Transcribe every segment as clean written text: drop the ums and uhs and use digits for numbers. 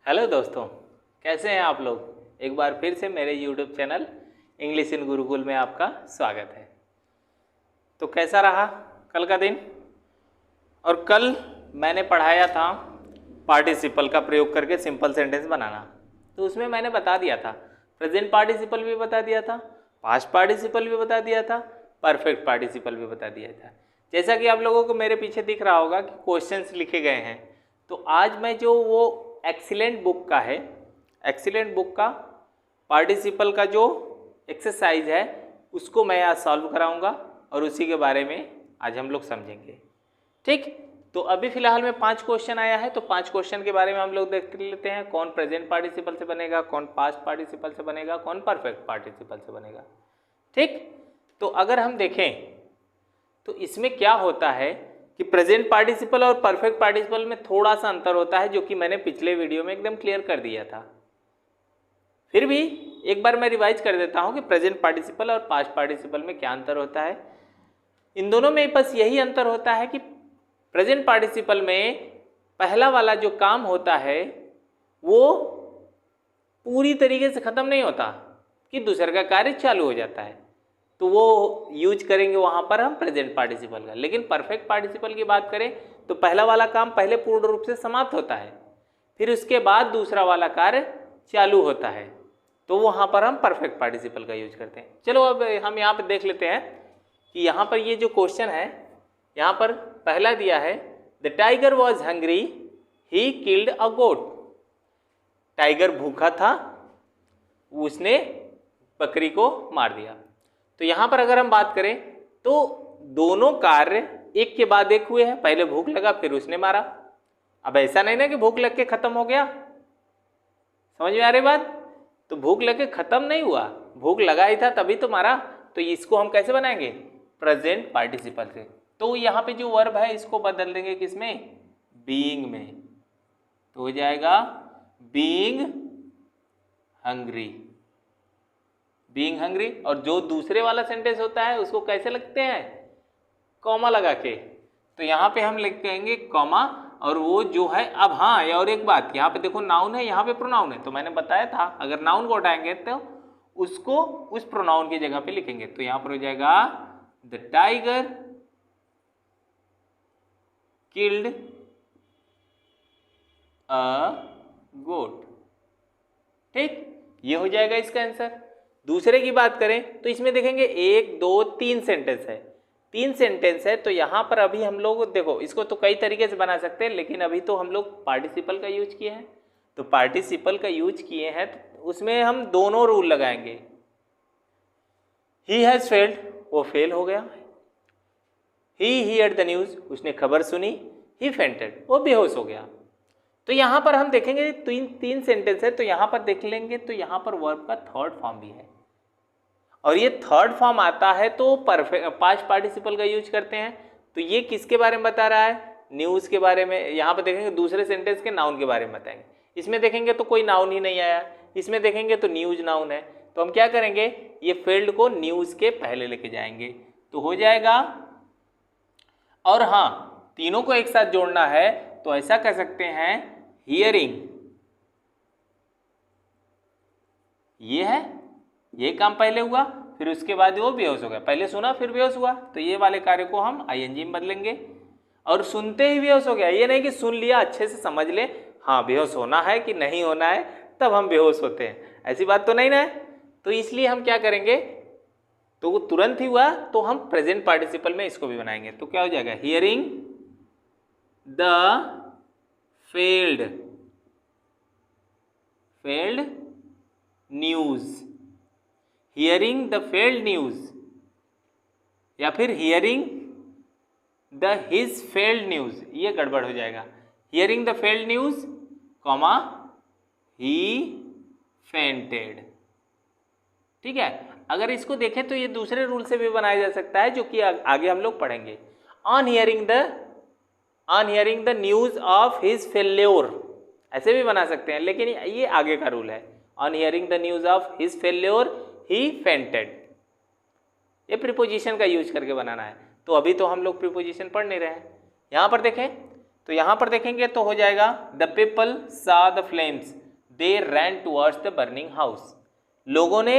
Hello दोस्तों, कैसे हैं आप लोग। एक बार फिर से मेरे YouTube channel English in Gurukul में आपका स्वागत है। तो कैसा रहा कल का दिन। और कल मैंने पढ़ाया था पार्टिसिपल का प्रयोग करके सिंपल सेंटेंस बनाना। तो उसमें मैंने बता दिया था, प्रेजेंट पार्टिसिपल भी बता दिया था, पास्ट पार्टिसिपल भी बता दिया था, परफेक्ट पार्टिसिपल भी बता दिया था। जैसा कि आप लोगों को मेरे पीछे दिख रहा होगा कि क्वेश्चंस लिखे गए हैं। तो आज मैं जो वो एक्सीलेंट बुक का है, एक्सीलेंट बुक का पार्टिसिपल का जो एक्सरसाइज है उसको मैं आज सॉल्व कराऊंगा और उसी के बारे में आज हम लोग समझेंगे। ठीक, तो अभी फिलहाल में 5 क्वेश्चन आया है, तो 5 क्वेश्चन के बारे में हम लोग देख लेते हैं। कौन प्रेजेंट पार्टिसिपल से बनेगा, कौन पास्ट पार्टिसिपल से बनेगा, कौन परफेक्ट पार्टिसिपल से बनेगा। ठीक, तो अगर हम देखें तो इसमें क्या होता है कि प्रेजेंट पार्टिसिपल और परफेक्ट पार्टिसिपल में थोड़ा सा अंतर होता है, जो कि मैंने पिछले वीडियो में एकदम क्लियर कर दिया था। फिर भी एक बार मैं रिवाइज कर देता हूं कि प्रेजेंट पार्टिसिपल और पास्ट पार्टिसिपल में क्या अंतर होता है। इन दोनों में बस यही अंतर होता है कि प्रेजेंट पार्टिसिपल में पहला वाला जो काम होता है वो पूरी तरीके से खत्म नहीं होता कि दूसरे का कार्य चालू हो जाता है, तो वो यूज करेंगे वहां पर हम प्रेजेंट पार्टिसिपल का। लेकिन परफेक्ट पार्टिसिपल की बात करें तो पहला वाला काम पहले पूर्ण रूप से समाप्त होता है, फिर उसके बाद दूसरा वाला कार्य चालू होता है, तो वहां पर हम परफेक्ट पार्टिसिपल का यूज करते हैं। चलो अब हम यहाँ पर देख लेते हैं कि यहाँ पर ये जो क्वेश्चन है, यहाँ पर पहला दिया है the tiger was hungry he killed a goat. Tiger भूखा था, उसने बकरी को मार दिया। तो यहां पर अगर हम बात करें तो दोनों कार्य एक के बाद एक हुए हैं। पहले भूख लगा, फिर उसने मारा। अब ऐसा नहीं ना कि भूख लग के खत्म हो गया, समझ में आ रही बात। तो भूख लग के खत्म नहीं हुआ, भूख लगा ही था तभी तो मारा। तो इसको हम कैसे बनाएंगे, प्रेजेंट पार्टिसिपल से। तो यहाँ पे जो वर्ब है इसको बदल देंगे किसमें, बीइंग में। तो हो जाएगा बीइंग हंग्री, बीइंग हंग्री। और जो दूसरे वाला सेंटेंस होता है उसको कैसे लिखते हैं, कॉमा लगा के। तो यहाँ पे हम लिखेंगे कॉमा, और वो जो है अब हाँ, और एक बात, यहाँ पे देखो नाउन है, यहाँ पे प्रोनाउन है। तो मैंने बताया था अगर नाउन को हटाएंगे तो उसको उस प्रोनाउन की जगह पे लिखेंगे। तो यहाँ पर हो जाएगा द टाइगर किल्ड अ गोट। ठीक, ये हो जाएगा इसका आंसर। दूसरे की बात करें तो इसमें देखेंगे 1 2 3 सेंटेंस है, 3 सेंटेंस है। तो यहाँ पर अभी हम लोग देखो, इसको तो कई तरीके से बना सकते हैं, लेकिन अभी तो हम लोग पार्टिसिपल का यूज किए हैं। तो पार्टिसिपल का यूज किए हैं तो उसमें हम दोनों रूल लगाएंगे। ही हैज फेल्ड, वो फेल हो गया। ही हियर्ड द न्यूज, उसने खबर सुनी। ही फेंटेड, वो बेहोश हो गया। तो यहां पर हम देखेंगे तीन सेंटेंस है, तो यहां पर देख लेंगे तो यहां पर वर्ब का थर्ड फॉर्म भी है, और ये थर्ड फॉर्म आता है तो परफेक्ट पास्ट पार्टिसिपल का यूज करते हैं। तो ये किसके बारे में बता रहा है, न्यूज के बारे में। यहां पर देखेंगे दूसरे सेंटेंस के नाउन के बारे में बताएंगे। इसमें देखेंगे तो कोई नाउन ही नहीं आया, इसमें देखेंगे तो न्यूज नाउन है। तो हम क्या करेंगे, ये फील्ड को न्यूज के पहले लेके जाएंगे तो हो जाएगा। और हाँ, तीनों को एक साथ जोड़ना है तो ऐसा कर सकते हैं, हियरिंग, ये है, ये काम पहले हुआ, फिर उसके बाद वो बेहोश हो गया। पहले सुना फिर बेहोश हुआ, तो ये वाले कार्य को हम आईएनजी में बदलेंगे। और सुनते ही बेहोश हो गया, ये नहीं कि सुन लिया अच्छे से समझ ले, हाँ बेहोश होना है कि नहीं होना है तब हम बेहोश होते हैं, ऐसी बात तो नहीं ना है। तो इसलिए हम क्या करेंगे, तो वो तुरंत ही हुआ तो हम प्रेजेंट पार्टिसिपल में इसको भी बनाएंगे। तो क्या हो जाएगा, hearing the failed news, hearing the failed news, या फिर hearing the his failed news, ये गड़बड़ हो जाएगा। Hearing the failed news comma he fainted. ठीक है, अगर इसको देखें तो ये दूसरे रूल से भी बनाया जा सकता है, जो कि आगे हम लोग पढ़ेंगे। On hearing the news of his failure, ऐसे भी बना सकते हैं, लेकिन ये आगे का रूल है। On hearing the news of his failure he fainted, ये प्रीपोजिशन का यूज करके बनाना है। तो अभी तो हम लोग प्रीपोजिशन पढ़ नहीं रहे हैं। यहाँ पर देखें तो यहां पर देखेंगे तो हो जाएगा the people saw the flames they ran towards the burning house. लोगों ने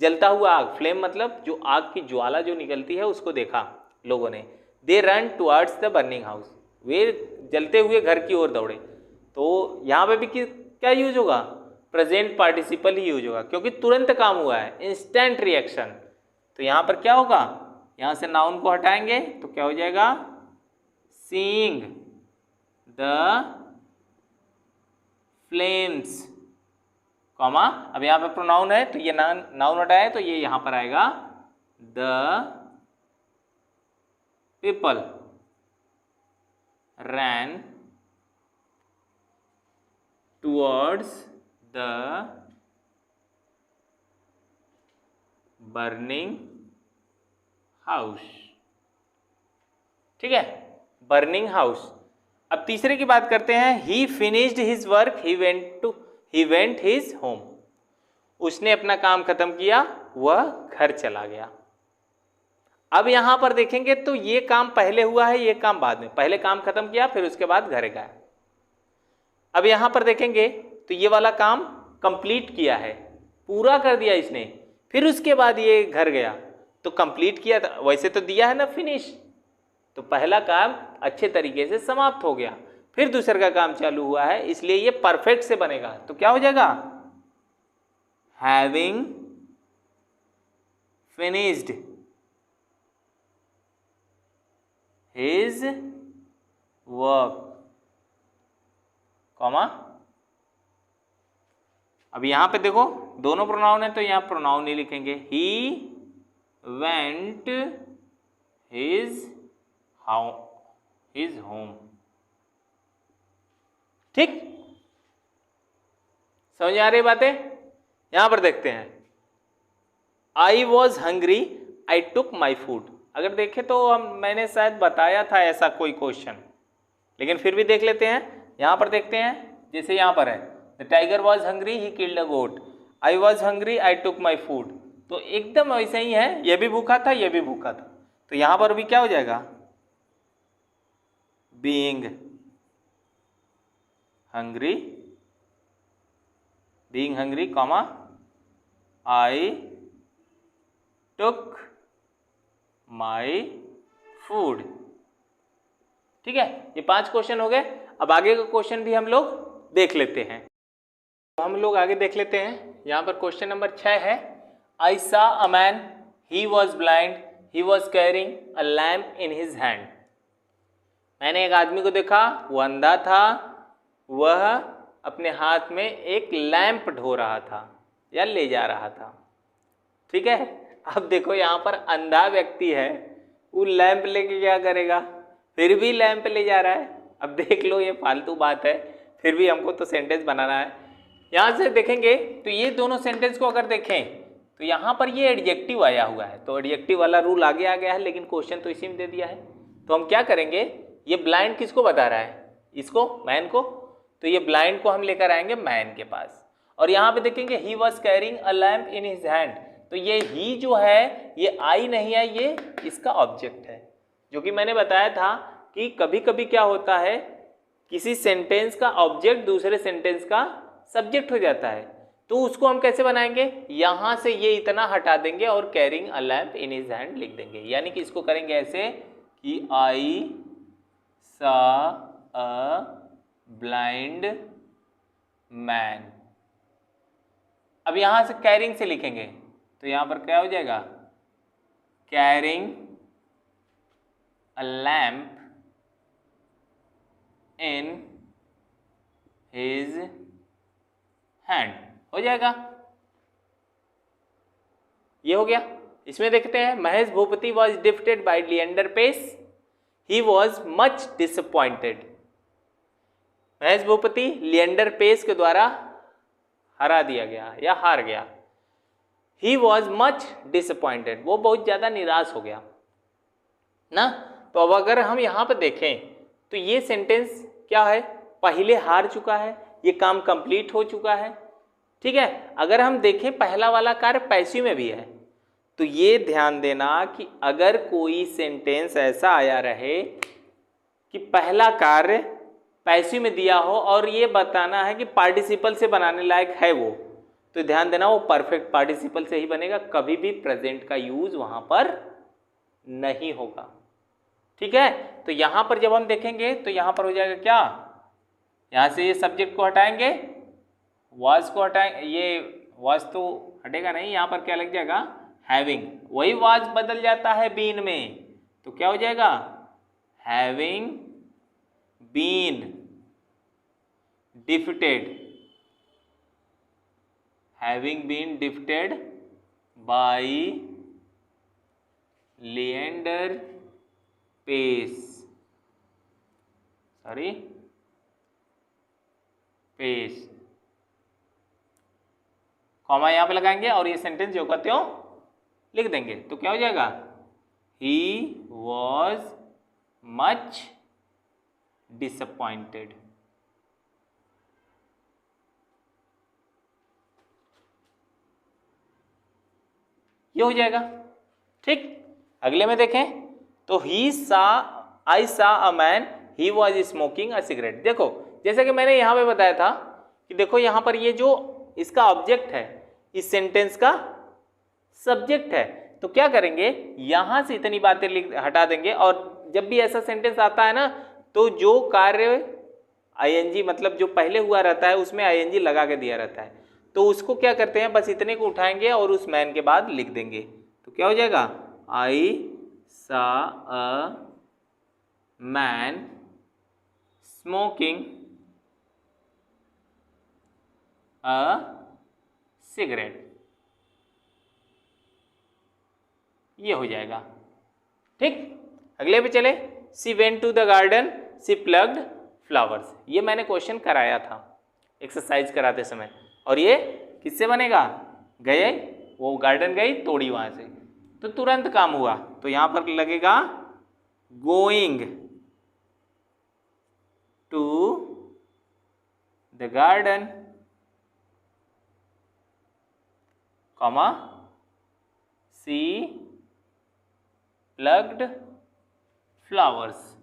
जलता हुआ आग, फ्लेम मतलब जो आग की ज्वाला जो निकलती है उसको देखा लोगों ने। They run towards the burning house, वे जलते हुए घर की ओर दौड़े। तो यहाँ पे भी क्या यूज होगा, प्रेजेंट पार्टिसिपल ही यूज होगा क्योंकि तुरंत काम हुआ है, इंस्टेंट रिएक्शन। तो यहाँ पर क्या होगा, यहाँ से नाउन को हटाएंगे तो क्या हो जाएगा, सीइंग द फ्लेम्स कॉमा, अब यहाँ पे प्रोनाउन है तो ये नाउन हटाया है तो ये यहाँ पर आएगा the people ran towards the burning house. ठीक है, बर्निंग हाउस। अब तीसरे की बात करते हैं, ही finished his work he went his home. उसने अपना काम खत्म किया, वह घर चला गया। अब यहां पर देखेंगे तो ये काम पहले हुआ है, ये काम बाद में, पहले काम खत्म किया फिर उसके बाद घर गया। अब यहां पर देखेंगे तो ये वाला काम कंप्लीट किया है, पूरा कर दिया इसने, फिर उसके बाद ये घर गया तो कंप्लीट किया था, वैसे तो दिया है ना फिनिश, तो पहला काम अच्छे तरीके से समाप्त हो गया, फिर दूसरे का काम चालू हुआ है, इसलिए ये परफेक्ट से बनेगा। तो क्या हो जाएगा, having finished his work comma. अब यहां पे देखो दोनों प्रोनाउन है तो यहां प्रोनाउन नहीं लिखेंगे, ही वेंट हिज होम। ठीक, समझ आ रही बातें। यहां पर देखते हैं, आई was hungry I took my food. अगर देखें तो मैंने शायद बताया था ऐसा कोई क्वेश्चन, लेकिन फिर भी देख लेते हैं। यहां पर देखते हैं, जैसे यहां पर है the tiger was hungry he killed a goat, I was hungry I took my food, तो एकदम वैसे ही है, ये भी भूखा था ये भी भूखा था। तो यहां पर भी क्या हो जाएगा, being hungry comma I took my food. ठीक है, ये 5 क्वेश्चन हो गए। अब आगे का क्वेश्चन भी हम लोग देख लेते हैं, तो हम लोग आगे देख लेते हैं। यहाँ पर क्वेश्चन नंबर 6 है, आई saw a man he was blind he was carrying a lamp in his hand. मैंने एक आदमी को देखा, वो अंधा था, वह अपने हाथ में एक लैंप ढो रहा था या ले जा रहा था। ठीक है, अब देखो यहाँ पर अंधा व्यक्ति है, वो लैंप लेके क्या करेगा, फिर भी लैंप ले जा रहा है। अब देख लो ये फालतू बात है, फिर भी हमको तो सेंटेंस बनाना है। यहाँ से देखेंगे तो ये दोनों सेंटेंस को अगर देखें तो यहाँ पर ये एडजेक्टिव आया हुआ है, तो एडजेक्टिव वाला रूल आगे आ गया है, लेकिन क्वेश्चन तो इसी में दे दिया है। तो हम क्या करेंगे, ये ब्लाइंड किसको बता रहा है, इसको, मैन को, तो ये ब्लाइंड को हम लेकर आएंगे मैन के पास। और यहाँ पे देखेंगे he was carrying a lamp in his hand, तो ये ही जो है ये आई नहीं है, ये इसका ऑब्जेक्ट है। जो कि मैंने बताया था कि कभी कभी क्या होता है, किसी सेंटेंस का ऑब्जेक्ट दूसरे सेंटेंस का सब्जेक्ट हो जाता है, तो उसको हम कैसे बनाएंगे, यहाँ से ये इतना हटा देंगे और carrying a lamp in his hand लिख देंगे। यानी कि इसको करेंगे ऐसे कि आई सा अ ब्लाइंड मैन। अब यहां से कैरिंग से लिखेंगे तो यहां पर क्या हो जाएगा, carrying a lamp in his hand हो जाएगा। ये हो गया। इसमें देखते हैं, Mahesh Bhupathi was defeated by Leander Paes, he was much disappointed. Mahesh Bhupathi Leander Paes के द्वारा हरा दिया गया या हार गया। ही वॉज मच डिसअपॉइंटेड, वो बहुत ज़्यादा निराश हो गया ना। तो अब अगर हम यहाँ पर देखें तो ये सेंटेंस क्या है, पहले हार चुका है, ये काम कंप्लीट हो चुका है। ठीक है, अगर हम देखें पहला वाला कार्य पैसिव में भी है, तो ये ध्यान देना कि अगर कोई सेंटेंस ऐसा आया रहे कि पहला कार्य पैसिव में दिया हो और ये बताना है कि पार्टिसिपल से बनाने लायक है वो, तो ध्यान देना वो परफेक्ट पार्टिसिपल से ही बनेगा, कभी भी प्रेजेंट का यूज वहां पर नहीं होगा। ठीक है, तो यहां पर जब हम देखेंगे तो यहां पर हो जाएगा क्या, यहां से ये सब्जेक्ट को हटाएंगे, वाज को हटाएंगे, ये वाज तो हटेगा नहीं, यहां पर क्या लग जाएगा हैविंग, वही वाज बदल जाता है बीन में, तो क्या हो जाएगा having been defeated, having been defeated by Leander Paes, sorry Paes, comma यहां पे लगाएंगे और ये सेंटेंस जो कहते हो लिख देंगे, तो क्या हो जाएगा ही वॉज मच डिसअपॉइंटेड। ये हो जाएगा। ठीक, अगले में देखें तो आई saw a man he was smoking a cigarette. देखो जैसे कि मैंने यहां पे बताया था कि देखो यहां पर ये जो इसका ऑब्जेक्ट है इस सेंटेंस का सब्जेक्ट है, तो क्या करेंगे यहां से इतनी बातें हटा देंगे, और जब भी ऐसा सेंटेंस आता है ना तो जो कार्य आईएनजी मतलब जो पहले हुआ रहता है उसमें आईएनजी लगा के दिया रहता है, तो उसको क्या करते हैं बस इतने को उठाएंगे और उस मैन के बाद लिख देंगे, तो क्या हो जाएगा I saw a man smoking a cigarette, ये हो जाएगा। ठीक, अगले पे चले, she went to the garden she plugged flowers, ये मैंने क्वेश्चन कराया था एक्सरसाइज कराते समय, और ये किससे बनेगा, गए वो गार्डन गई तोड़ी वहां से, तो तुरंत काम हुआ, तो यहां पर लगेगा going to the garden comma she plugged flowers,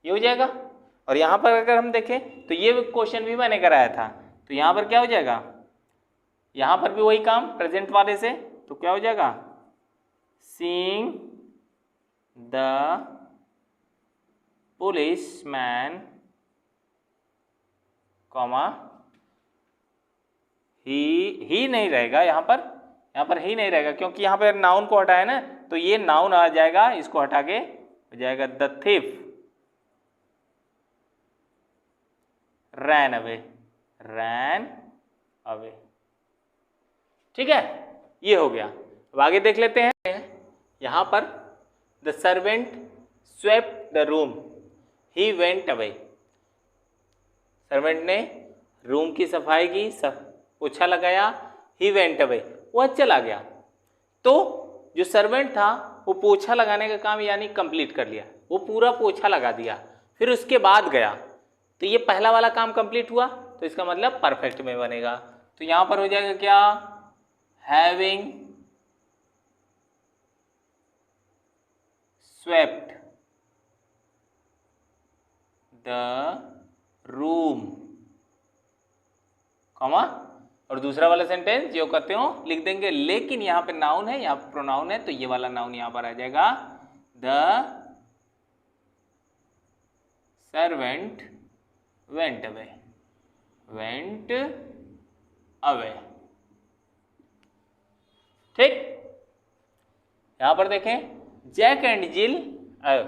ये हो जाएगा। और यहां पर अगर हम देखें तो ये क्वेश्चन भी मैंने कराया था, तो यहां पर क्या हो जाएगा, यहां पर भी वही काम प्रेजेंट वाले से, तो क्या हो जाएगा सीइंग द पुलिसमैन कॉमा ही नहीं रहेगा यहां पर ही नहीं रहेगा क्योंकि यहां पर नाउन को हटाया ना, तो ये नाउन आ जाएगा, इसको हटा के हो जाएगा द थिफ रैन अवे। ठीक है, ये हो गया। अब आगे देख लेते हैं, यहां पर the servant swept the room he went away, servant ने रूम की सफाई की, पोछा लगाया, ही वेंट अवे, वह चला गया। तो जो सर्वेंट था वो पोछा लगाने का काम यानी कंप्लीट कर लिया, वो पूरा पोछा लगा दिया, फिर उसके बाद गया, तो ये पहला वाला काम कंप्लीट हुआ, तो इसका मतलब परफेक्ट में बनेगा, तो यहां पर हो जाएगा क्या having swept the room comma, और दूसरा वाला सेंटेंस जो कहते हो लिख देंगे, लेकिन यहां पे नाउन है, यहां पे प्रोनाउन है, तो ये वाला नाउन यहां पर आ जाएगा द सर्वेंट वेंट अवे। ठीक, यहां पर देखें जैक एंड जिल,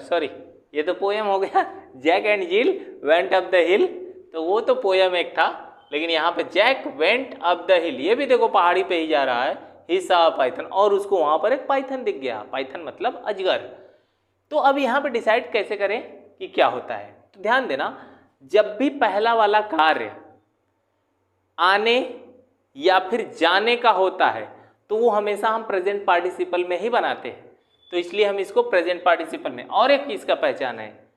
सॉरी ये तो पोयम हो गया, Jack and Jill went up the hill, तो वो तो पोयम एक था, लेकिन यहाँ पे Jack went up the hill, ये भी देखो पहाड़ी पे ही जा रहा है, ही सा पाइथन, और उसको वहां पर एक पाइथन दिख गया, पाइथन मतलब अजगर। तो अब यहाँ पे डिसाइड कैसे करें कि क्या होता है, तो ध्यान देना, जब भी पहला वाला कार्य आने या फिर जाने का होता है तो वो हमेशा हम प्रेजेंट पार्टिसिपल में ही बनाते हैं, तो इसलिए हम इसको प्रेजेंट पार्टिसिपल में। और एक चीज का पहचान है,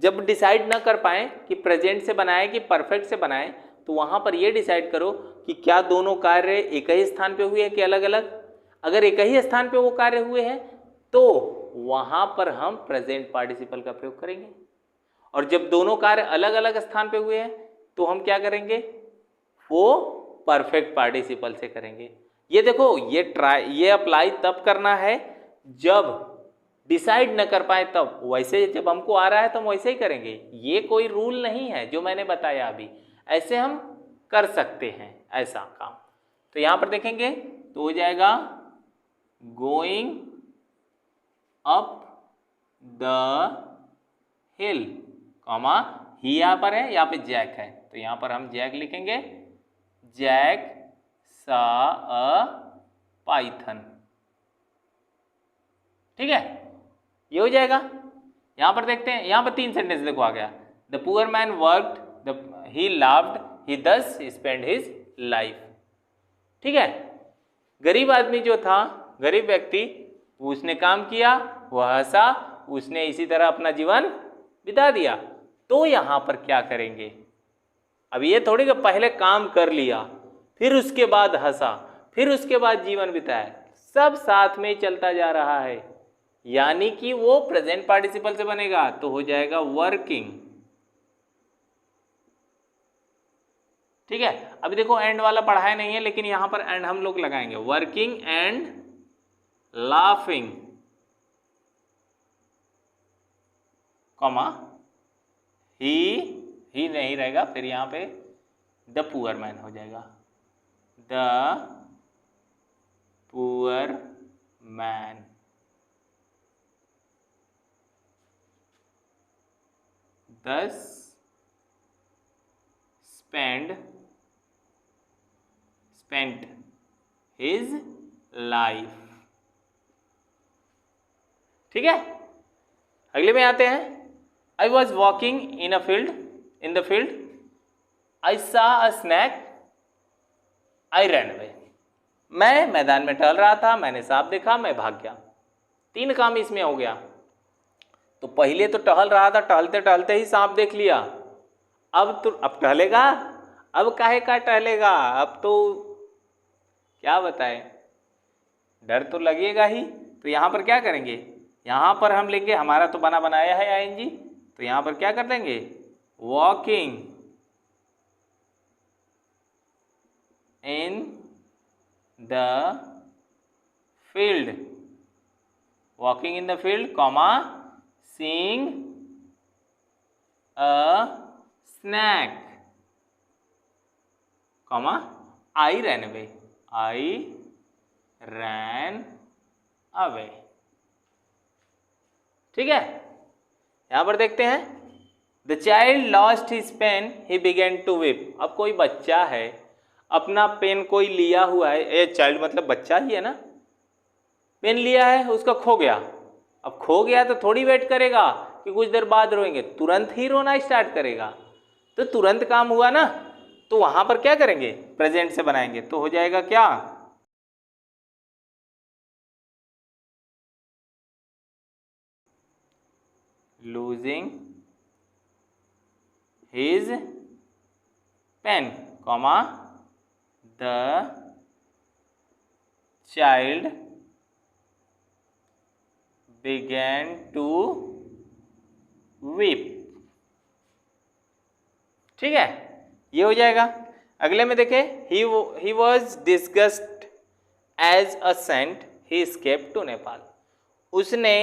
जब डिसाइड ना कर पाए कि प्रेजेंट से बनाए कि परफेक्ट से बनाए, तो वहां पर ये डिसाइड करो कि क्या दोनों कार्य एक ही स्थान पे हुए हैं कि अलग अलग। अगर एक ही स्थान पे वो कार्य हुए हैं तो वहां पर हम प्रेजेंट पार्टिसिपल का प्रयोग करेंगे। और जब दोनों कार्य अलग अलग स्थान पे हुए हैं तो हम क्या करेंगे, वो परफेक्ट पार्टिसिपल से करेंगे। ये देखो, ये अप्लाई तब करना है जब डिसाइड न कर पाए तब। वैसे जब हमको आ रहा है तो हम वैसे ही करेंगे, ये कोई रूल नहीं है जो मैंने बताया अभी, ऐसे हम कर सकते हैं ऐसा काम। तो यहां पर देखेंगे तो हो जाएगा going up the hill, comma ही यहां पर है, यहाँ पे जैक है तो यहां पर हम जैक लिखेंगे, जैक सा अ पाइथन। ठीक है, ये हो जाएगा। यहां पर देखते हैं, यहां पर 3 सेंटेंस देखो आ गया, the poor man worked, he loved, he thus spend his life. ठीक है, गरीब आदमी जो था, गरीब व्यक्ति, उसने काम किया, वह हंसा, उसने इसी तरह अपना जीवन बिता दिया। तो यहां पर क्या करेंगे, अब ये थोड़ी कि पहले काम कर लिया फिर उसके बाद हंसा फिर उसके बाद जीवन बिताया, सब साथ में चलता जा रहा है, यानी कि वो प्रेजेंट पार्टिसिपल से बनेगा तो हो जाएगा वर्किंग। ठीक है, अभी देखो एंड वाला पढ़ाया नहीं है लेकिन यहां पर एंड हम लोग लगाएंगे, वर्किंग एंड लाफिंग, कॉमा ही नहीं रहेगा, फिर यहां पे द पुअर मैन हो जाएगा, the poor man. thus spent his life। ठीक है, अगले में आते हैं, I was walking in the field, I saw a snake, I ran away। मैं मैदान में टहल रहा था, मैंने सांप देखा, मैं भाग गया। 3 काम इसमें हो गया। तो पहले तो टहल रहा था, टहलते टहलते ही सांप देख लिया, अब टहलेगा, अब काहे का टहलेगा, अब तो क्या बताएं, डर तो लगेगा ही। तो यहां पर क्या करेंगे, यहां पर हम लेंगे, हमारा तो बना बनाया है आईएनजी, तो यहां पर क्या कर देंगे, walking in the field, walking in the field, comma seeing a snack, comma I ran away, I ran away। ठीक है, यहां पर देखते हैं, the child lost his pen, he began to weep। अब कोई बच्चा है, अपना पेन कोई लिया हुआ है, ये चाइल्ड मतलब बच्चा ही है ना, पेन लिया है, उसका खो गया। अब खो गया तो थोड़ी वेट करेगा कि कुछ देर बाद रोएंगे, तुरंत ही रोना स्टार्ट करेगा, तो तुरंत काम हुआ ना, तो वहां पर क्या करेंगे, प्रेजेंट से बनाएंगे, तो हो जाएगा क्या, losing his pen, comma the child began to weep। ठीक है, ये हो जाएगा। अगले में देखें, he was disgusted as a saint, he escaped to Nepal. उसने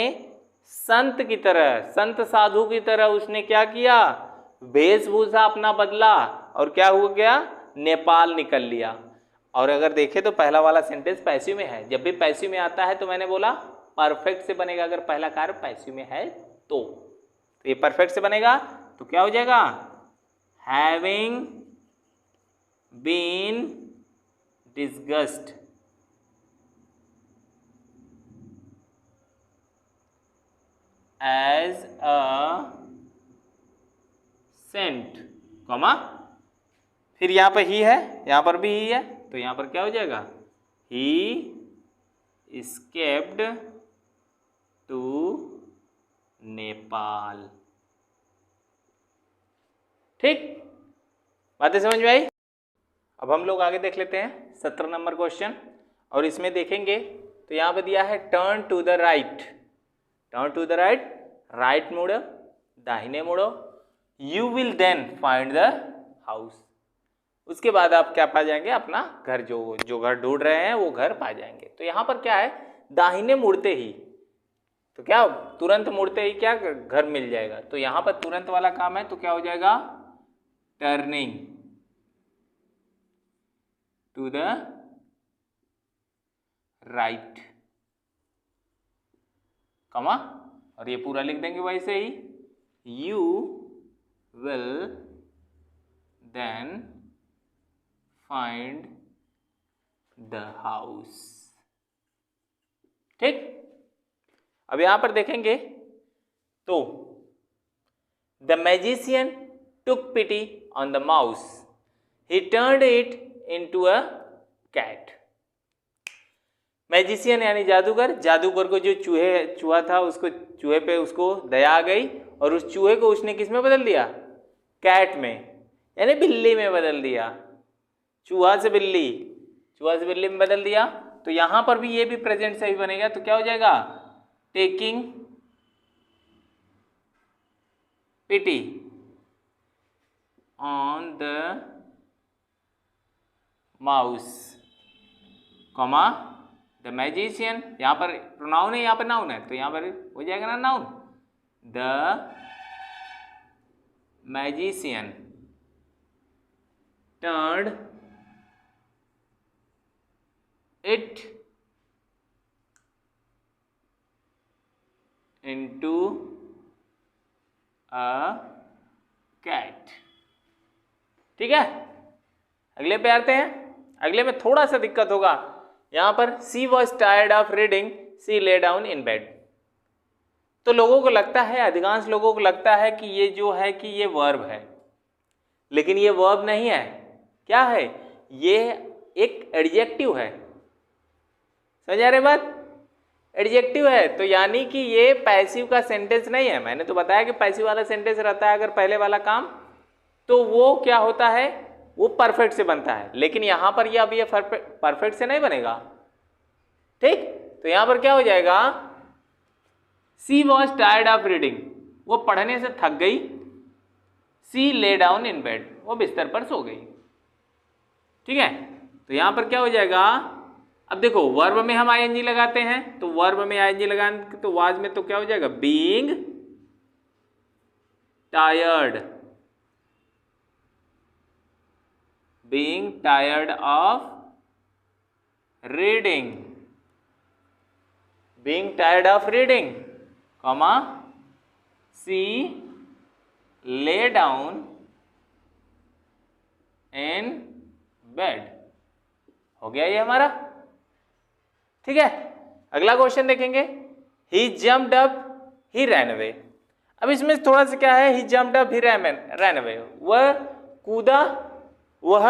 संत की तरह, संत साधु की तरह उसने क्या किया, वेशभूषा अपना बदला और क्या हो गया, नेपाल निकल लिया। और अगर देखें तो पहला वाला सेंटेंस पैसिव में है, जब भी पैसिव में आता है तो मैंने बोला परफेक्ट से बनेगा, अगर पहला कार्य पैसिव में है तो ये परफेक्ट से बनेगा, तो क्या हो जाएगा, having been disguised as a saint, comma फिर यहां पर ही है, यहां पर भी ही है, तो यहां पर क्या हो जाएगा, ही escaped to नेपाल। ठीक, बातें समझ में आई। अब हम लोग आगे देख लेते हैं 17 नंबर क्वेश्चन, और इसमें देखेंगे तो यहां पे दिया है turn to the right, turn to the right, right मुड़ो, दाहिने मुड़ो, you will then find the house. उसके बाद आप क्या पा जाएंगे, अपना घर, जो घर ढूंढ रहे हैं वो घर पा जाएंगे। तो यहाँ पर क्या है, दाहिने मुड़ते ही, तो क्या तुरंत मुड़ते ही क्या घर मिल जाएगा। तो यहाँ पर तुरंत वाला काम है, तो क्या हो जाएगा, टर्निंग टू द राइट, कमा, और ये पूरा लिख देंगे वैसे ही, you will then find the house. ठीक, अब यहां पर देखेंगे तो the magician took pity on the mouse, he turned it into a cat. Magician यानी जादूगर, जादूगर को जो चूहा था, उसको चूहे पे उसको दया आ गई और उस चूहे को उसने किस में बदल दिया, कैट में, यानी बिल्ली में बदल दिया। चूहा से बिल्ली, चूहा से बिल्ली में बदल दिया। तो यहां पर भी ये भी प्रेजेंट से ही बनेगा, तो क्या हो जाएगा, taking pity on the mouse, comma the magician, यहां पर प्रोनाउन है, यहां पर नाउन है, तो यहां पर हो जाएगा ना noun, the magician turned it into a cat. ठीक है, अगले पे आते हैं। अगले में थोड़ा सा दिक्कत होगा, यहां पर she was tired of reading, she lay down in bed. तो लोगों को लगता है, अधिकांश लोगों को लगता है कि ये जो है कि ये वर्ब है, लेकिन ये वर्ब नहीं है। क्या है, ये एक एडजेक्टिव है। समझ आ रही बात, एडजेक्टिव है, तो यानी कि ये पैसिव का सेंटेंस नहीं है। मैंने तो बताया कि पैसिव वाला सेंटेंस रहता है अगर पहले वाला काम, तो वो क्या होता है, वो परफेक्ट से बनता है, लेकिन यहां पर ये अब ये परफेक्ट से नहीं बनेगा। ठीक, तो यहां पर क्या हो जाएगा, सी वॉज टायर्ड ऑफ रीडिंग, वो पढ़ने से थक गई, सी ले डाउन इन बेड, वो बिस्तर पर सो गई। ठीक है, तो यहां पर क्या हो जाएगा, अब देखो वर्ब में हम आईएनजी लगाते हैं, तो वर्ब में आईएनजी लगाने तो वाज में तो क्या हो जाएगा, being tired, being tired of reading, being tired of reading, comma she lay down in bed. हो गया ये हमारा। ठीक है, अगला क्वेश्चन देखेंगे, ही जम्प्ड अप ही रैन अवे। अब इसमें थोड़ा सा क्या है, ही जम्प्ड अप ही रैन अवे, वह कूदा, वह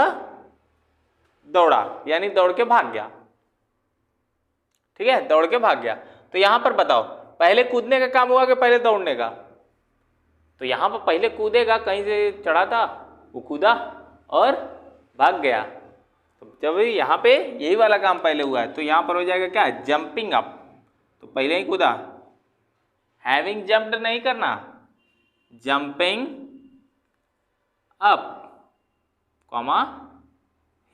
दौड़ा, यानी दौड़ के भाग गया। ठीक है, दौड़ के भाग गया। तो यहां पर बताओ, पहले कूदने का काम हुआ कि पहले दौड़ने का? तो यहां पर पहले कूदेगा, कहीं से चढ़ा था, वो कूदा और भाग गया। तो जब यहाँ पे यही वाला काम पहले हुआ है, तो यहाँ पर हो जाएगा क्या, जंपिंग अप, तो पहले ही कूदा, हैविंग जंप्ड नहीं करना, jumping up, comma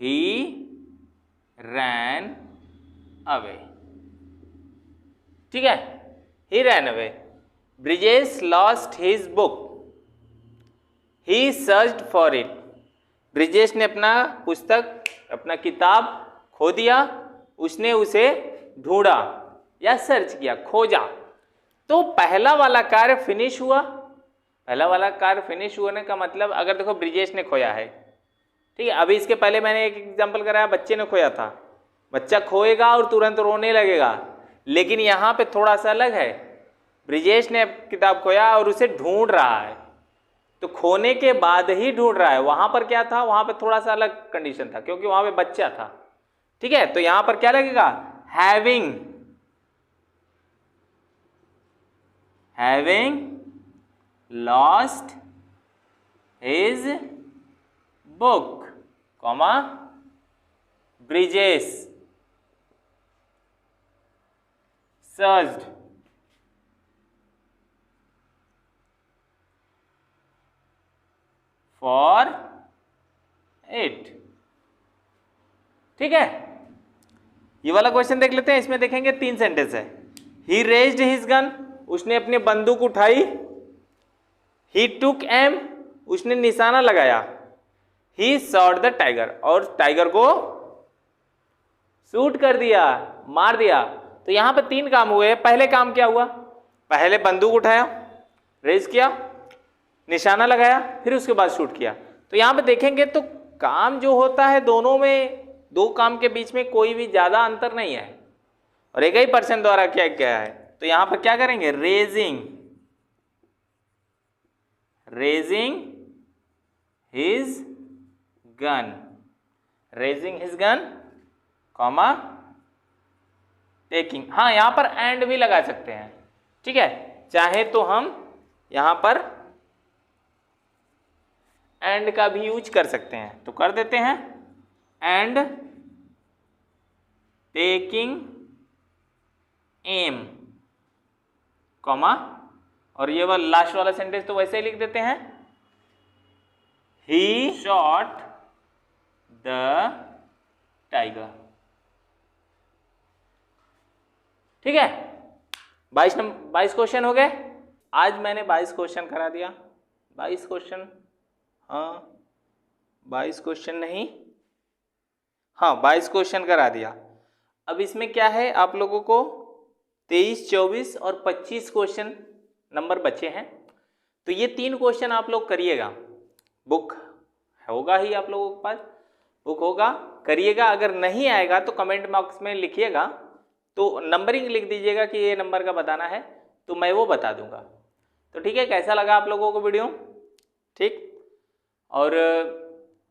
he ran away. ठीक है, he ran away. Brijesh lost his book, he searched for it. Brijesh ने अपना पुस्तक, अपना किताब खो दिया, उसने उसे ढूंढा या सर्च किया, खोजा। तो पहला वाला कार्य फिनिश हुआ। पहला वाला कार्य फिनिश होने का मतलब, अगर देखो ब्रिजेश ने खोया है, ठीक है, अभी इसके पहले मैंने एक एग्जांपल कराया, बच्चे ने खोया था, बच्चा खोएगा और तुरंत रोने लगेगा, लेकिन यहाँ पे थोड़ा सा अलग है, ब्रिजेश ने किताब खोया और उसे ढूंढ रहा है, तो खोने के बाद ही ढूंढ रहा है। वहां पर क्या था, वहां पर थोड़ा सा अलग कंडीशन था, क्योंकि वहां पे बच्चा था। ठीक है, तो यहां पर क्या लगेगा, having, having lost his book, comma Brijesh searched for it. ठीक है, ये वाला क्वेश्चन देख लेते हैं। इसमें देखेंगे 3 सेंटेंस है। ही रेज्ड हिज गन, उसने अपनी बंदूक उठाई। ही टुक एम, उसने निशाना लगाया। ही शॉट द टाइगर, और टाइगर को शूट कर दिया, मार दिया। तो यहां पे 3 काम हुए। पहले काम क्या हुआ? पहले बंदूक उठाया, रेज किया, निशाना लगाया, फिर उसके बाद शूट किया। तो यहां पे देखेंगे तो काम जो होता है दोनों में, 2 काम के बीच में कोई भी ज्यादा अंतर नहीं है और एक ही पर्सन द्वारा किया गया है। तो यहां पर क्या करेंगे? Raising his gun, raising his gun comma taking. हाँ, यहां पर एंड भी लगा सकते हैं। ठीक है, चाहे तो हम यहां पर एंड का भी यूज कर सकते हैं, तो कर देते हैं। एंड टेकिंग एम कॉमा, और ये वाला लास्ट वाला सेंटेंस तो वैसे ही लिख देते हैं। ही शॉट द टाइगर। ठीक है, 22 क्वेश्चन हो गए। आज मैंने 22 क्वेश्चन करा दिया। 22 क्वेश्चन, हाँ 22 क्वेश्चन नहीं, हाँ 22 क्वेश्चन करा दिया। अब इसमें क्या है, आप लोगों को 23, 24 और 25 क्वेश्चन नंबर बचे हैं। तो ये 3 क्वेश्चन आप लोग करिएगा। बुक होगा ही, आप लोगों के पास बुक होगा, करिएगा। अगर नहीं आएगा तो कमेंट बॉक्स में लिखिएगा, तो नंबरिंग लिख दीजिएगा कि ये नंबर का बताना है, तो मैं वो बता दूंगा। तो ठीक है, कैसा लगा आप लोगों को वीडियो? ठीक, और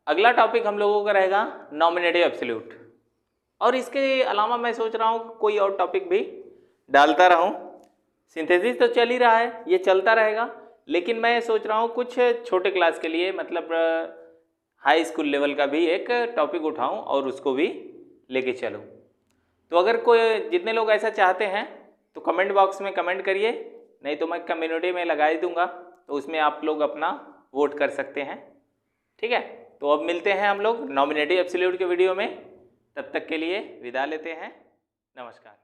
अगला टॉपिक हम लोगों का रहेगा नॉमिनेटिव एब्सोल्यूट। और इसके अलावा मैं सोच रहा हूँ कोई और टॉपिक भी डालता रहूँ। सिंथेसिस तो चल ही रहा है, ये चलता रहेगा, लेकिन मैं सोच रहा हूँ कुछ छोटे क्लास के लिए, मतलब हाई स्कूल लेवल का भी एक टॉपिक उठाऊँ और उसको भी लेके चलूँ। तो अगर कोई, जितने लोग ऐसा चाहते हैं तो कमेंट बॉक्स में कमेंट करिए, नहीं तो मैं कम्युनिटी में लगा ही दूंगा, तो उसमें आप लोग अपना वोट कर सकते हैं। ठीक है, तो अब मिलते हैं हम लोग नॉमिनेटिव एब्सोल्यूट के वीडियो में। तब तक के लिए विदा लेते हैं। नमस्कार।